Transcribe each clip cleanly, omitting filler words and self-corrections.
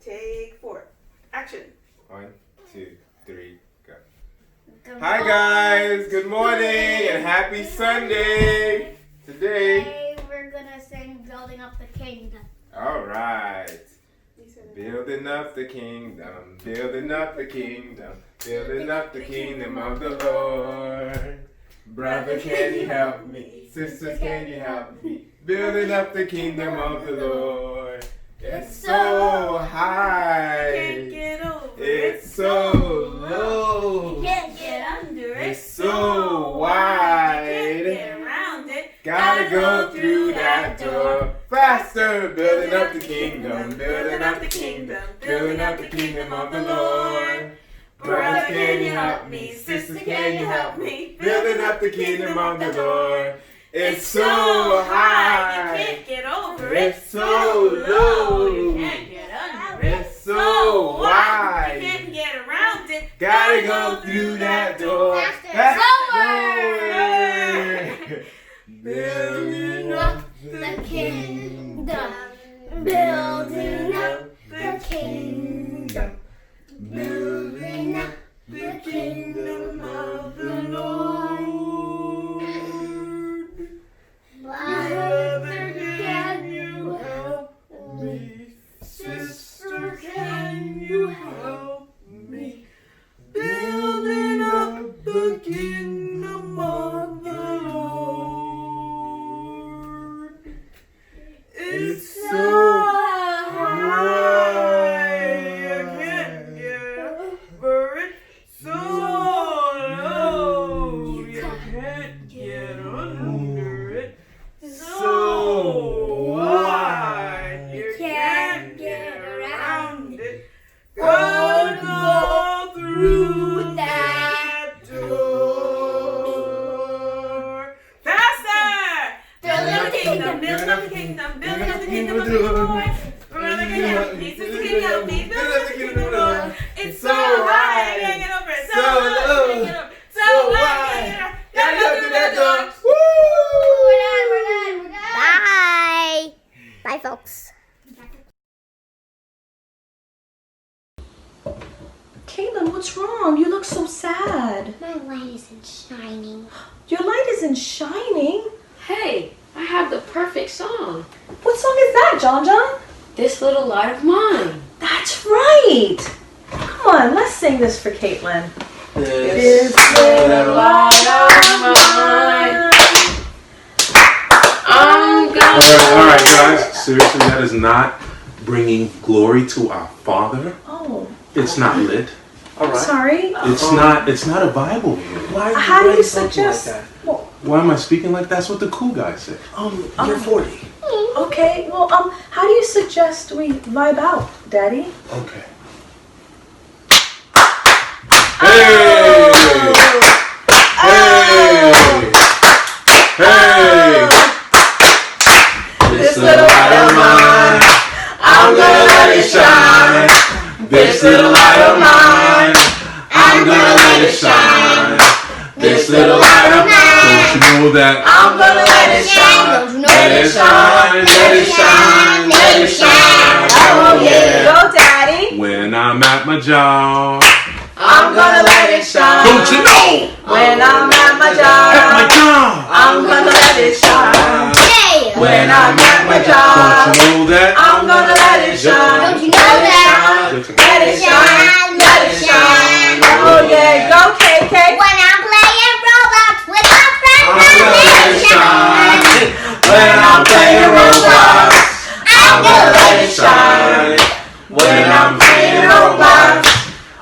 Take 4. Action. 1, 2, 3, go. Hi guys, good morning and happy Sunday. Today we're gonna sing Building Up the Kingdom. Alright. Building up the kingdom, building up the kingdom, building up the kingdom of the Lord. Brother, can you help me? Sisters, can you help me? Building up the kingdom of the Lord. It's so high. Can't get over it. It's so low. Can't get under it. It's so wide. Can't get around it. Gotta go through that door. Faster, building up the kingdom, building up the kingdom, building up the kingdom of the Lord. Brothers, can you help me? Sisters, can you help me? Building up the kingdom of the Lord. It's so high. You can't get over it. It's so low. You can't get under it. It's so wide. You can't get around it. Gotta go through that door. Faster. Slower. Building up the kingdom. Building up the kingdom. Building up the kingdom of the Lord. Brother, can you help me? Sister, can you help me? Building up the kingdom of the Lord. It's so high, you can't get over it. So low, you can't get under it. So wide, you can't get around it. Go through that door. Faster! Building up the kingdom, building up the kingdom, building up the kingdom of the Lord. Brother, can you help me? Sister, can you help me? Building up the kingdom of the Lord. It's so high, I can't get over it. So low, I can't get over it. So wide, I can't get over it. Gotta go through that door. We're done. Bye. Bye, folks. Caitlin, what's wrong? You look so sad. My light isn't shining. Your light isn't shining. Hey, I have the perfect song. What song is that, John John? This Little Light of Mine. That's right. Come on, let's sing this for Caitlin. This little light of mine. I'm gonna. All right, guys. Seriously, that is not bringing glory to our Father. Oh, It's not lit. I'm sorry. It's not. It's not a Bible. Why are How do you writing something suggest? like Why am I speaking like that's what the cool guy said? that? You're 40. Okay, well, how do you suggest we vibe out, Daddy? Okay. Hey! Hey! This little light of mine, I'm gonna let it shine. This little light of mine, I'm gonna let it shine. This little light of mine, don't you know that I'm gonna let it shine? Let it shine, let it shine, let it shine. Oh yeah. Go, Daddy. When I'm at my job, I'm gonna let it shine. don't you know? When I'm at my At job, my job. I'm gonna let it shine. Hey! When I'm at my job, Don't you know that? I'm gonna let it shine. Don't you know that? Let it shine, let it shine. Oh yeah, go KK. When I'm playing Roblox with my friends, I'm gonna let it shine. When I'm playing Roblox, I'm gonna let it shine. When I'm playing Roblox,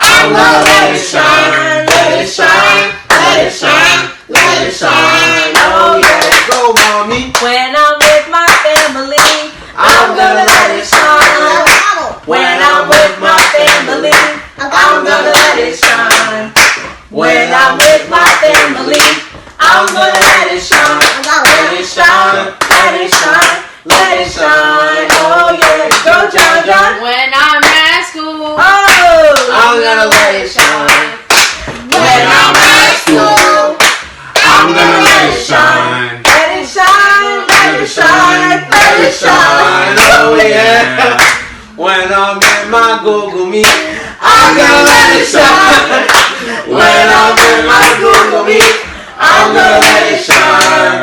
I'm gonna let it shine. Let it shine, let it shine, let it shine. Oh yeah, go mommy. When I'm with my family, I'm gonna let it shine. When I'm with my family, I'm gonna let it shine. When I'm with my family, I'm gonna let it shine. Let it shine, let it shine, let it shine. Oh yeah, go John John. When I'm at school, Oh, I'm gonna let it shine. When I'm at school, I'm gonna let it shine. let it shine, let it When I'm in my Google Meet, I'm gonna let it shine. When I'm in my Google Meet, I'm gonna let it shine.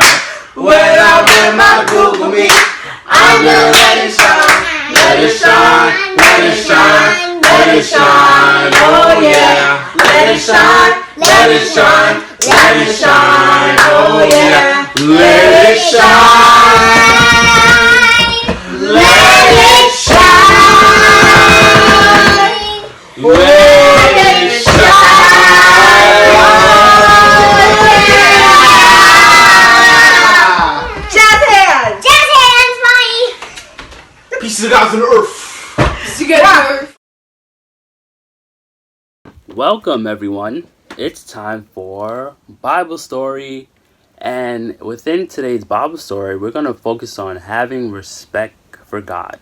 When I'm in my Google Meet, I'm gonna let it shine. Let it shine, let it shine, let it shine, oh yeah. Let it shine, let it shine, let it shine, oh yeah. Let it shine, let it shine, let it shine, oh yeah. Jazz hands! Jazz hands, Bonnie. Pieces of God's on the earth. Welcome, everyone. It's time for Bible story. And within today's Bible story, we're going to focus on having respect for God.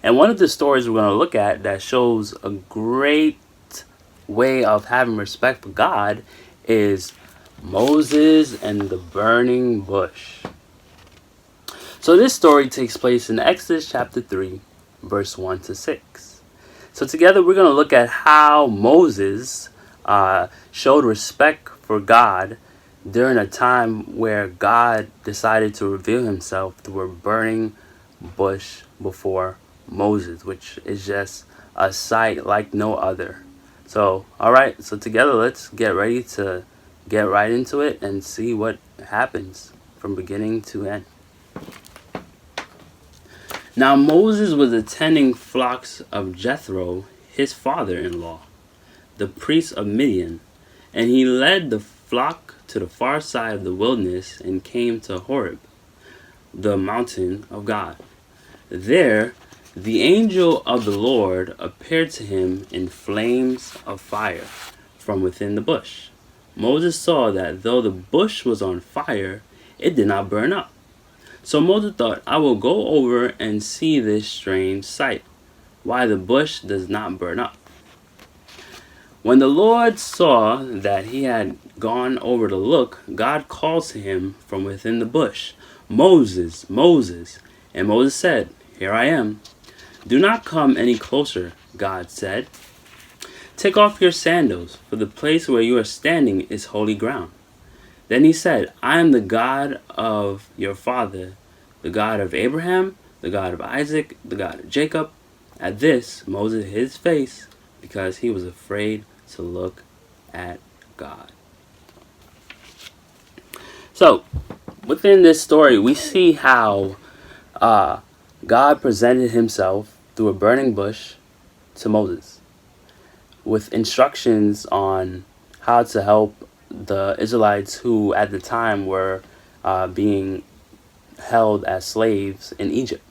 And one of the stories we're going to look at that shows a great way of having respect for God is Moses and the burning bush. So this story takes place in Exodus chapter 3, verse 1 to 6. So together we're going to look at how Moses showed respect for God during a time where God decided to reveal himself through a burning bush before Moses, which is just a sight like no other. So, alright, so together let's get ready to get right into it and see what happens from beginning to end. Now Moses was attending flocks of Jethro, his father-in-law, the priest of Midian, and he led the flock to the far side of the wilderness and came to Horeb, the mountain of God. There, the angel of the Lord appeared to him in flames of fire from within the bush. Moses saw that though the bush was on fire, it did not burn up. So Moses thought, I will go over and see this strange sight, why the bush does not burn up. When the Lord saw that he had gone over to look, God called to him from within the bush, Moses, Moses. And Moses said, Here I am. Do not come any closer, God said. Take off your sandals, for the place where you are standing is holy ground. Then he said, I am the God of your father, the God of Abraham, the God of Isaac, the God of Jacob. At this, Moses hid his face because he was afraid to look at God. So, within this story, we see how God presented himself through a burning bush to Moses with instructions on how to help the Israelites who at the time were being held as slaves in Egypt.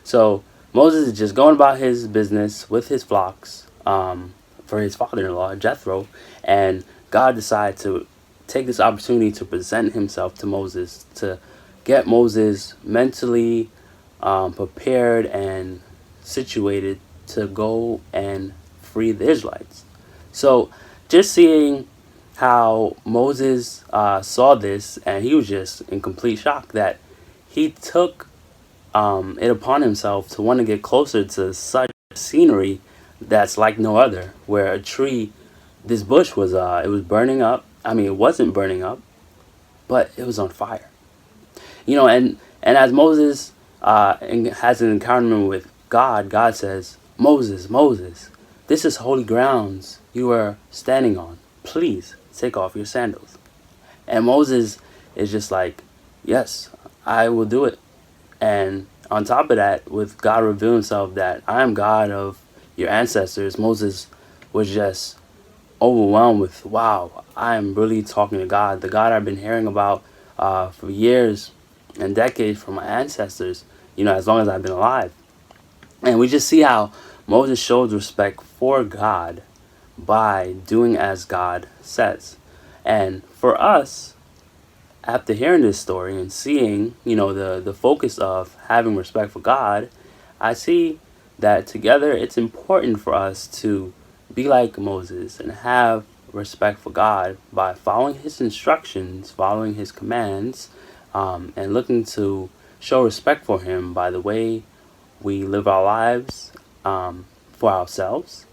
So Moses is just going about his business with his flocks for his father-in-law, Jethro, and God decided to take this opportunity to present himself to Moses, to get Moses mentally prepared and situated to go and free the Israelites. So just seeing how Moses saw this, and he was just in complete shock that he took it upon himself to want to get closer to such scenery that's like no other, where a tree, this bush was it was burning up. I mean, it wasn't burning up, but it was on fire. You know, and as Moses has an encounter with God, God says, Moses, Moses, this is holy grounds you are standing on. Please take off your sandals. And Moses is just like, yes, I will do it. And on top of that, with God revealing himself that I am God of your ancestors, Moses was just overwhelmed with, wow, I am really talking to God, the God I've been hearing about for years and decades from my ancestors, you know, as long as I've been alive. And we just see how Moses shows respect for God by doing as God says. And for us, after hearing this story and seeing, you know, the focus of having respect for God, I see that together it's important for us to be like Moses and have respect for God by following his instructions, following his commands, and looking to show respect for him by the way we live our lives for ourselves,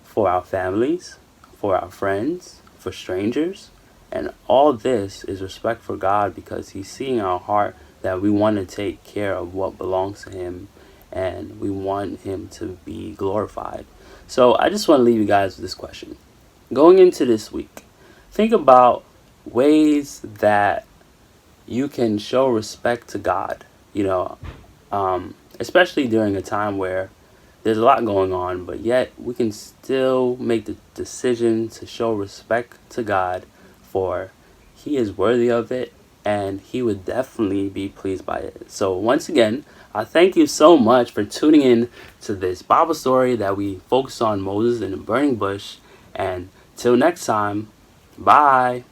for our families, for our friends, for strangers. And all this is respect for God, because he's seeing our heart that we want to take care of what belongs to him, and we want him to be glorified. So I just want to leave you guys with this question. Going into this week, think about ways that you can show respect to God, especially during a time where there's a lot going on, but yet we can still make the decision to show respect to God, for he is worthy of it, and he would definitely be pleased by it. So once again, I thank you so much for tuning in to this Bible story that we focus on Moses in the burning bush. And till next time, bye.